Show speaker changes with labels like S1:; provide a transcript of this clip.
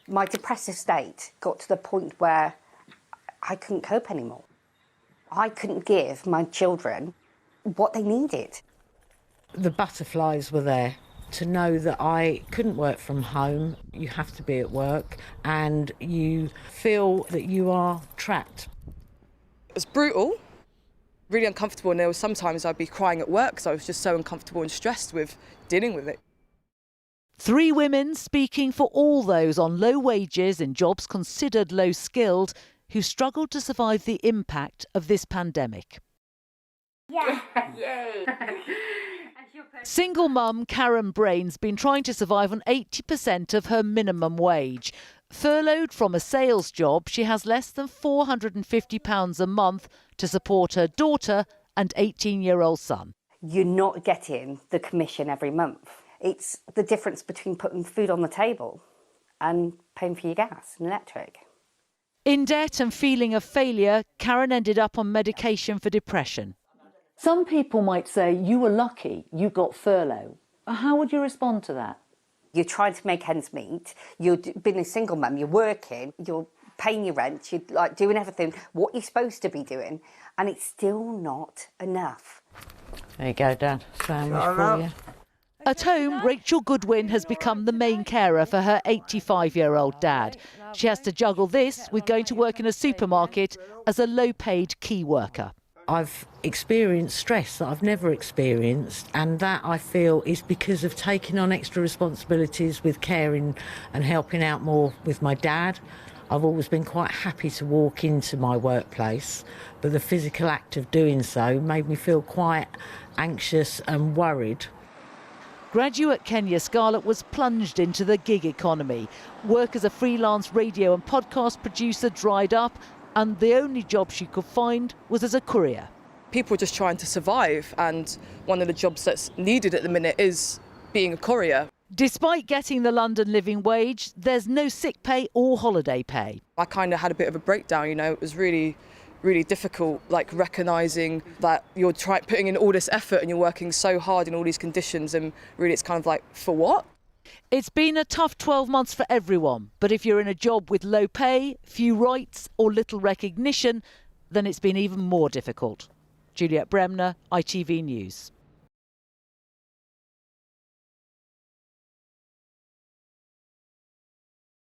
S1: My depressive state got to the point where I couldn't cope anymore. I couldn't give my children what they needed.
S2: The butterflies were there. To know that I couldn't work from home, you have to be at work, and you feel that you are trapped.
S3: It was brutal, really uncomfortable, and there was sometimes I'd be crying at work because I was just so uncomfortable and stressed with dealing with it.
S4: 3 women speaking for all those on low wages in jobs considered low-skilled who struggled to survive the impact of this pandemic.
S5: Yeah. Yay.
S4: Single mum Karen Brain's been trying to survive on 80% of her minimum wage. Furloughed from a sales job, she has less than £450 a month to support her daughter and 18-year-old son.
S1: You're not getting the commission every month. It's the difference between putting food on the table and paying for your gas and electric.
S4: In debt and feeling of failure, Karen ended up on medication for depression.
S6: Some people might say you were lucky you got furlough. How would you respond to that?
S1: You're trying to make ends meet. You've been a single mum, you're working, you're paying your rent, you're like doing everything what you're supposed to be doing, and it's still not enough.
S2: There you go, Dad. Sandwich for you.
S4: At home, Rachel Goodwin has become the main carer for her 85-year-old dad. She has to juggle this with going to work in a supermarket as a low-paid key worker.
S2: I've experienced stress that I've never experienced, and that I feel is because of taking on extra responsibilities with caring and helping out more with my dad. I've always been quite happy to walk into my workplace, but the physical act of doing so made me feel quite anxious and worried.
S4: Graduate Kenya Scarlett was plunged into the gig economy. Work as a freelance radio and podcast producer dried up, and the only job she could find was as a courier.
S3: People are just trying to survive, and one of the jobs that's needed at the minute is being a courier.
S4: Despite getting the London living wage, there's no sick pay or holiday pay.
S3: I kind of had a bit of a breakdown, you know. It was really difficult, like recognising that you're putting in all this effort and you're working so hard in all these conditions, and really it's kind of like, for what?
S4: It's been a tough 12 months for everyone, but if you're in a job with low pay, few rights or little recognition, then it's been even more difficult. Juliet Bremner, ITV News.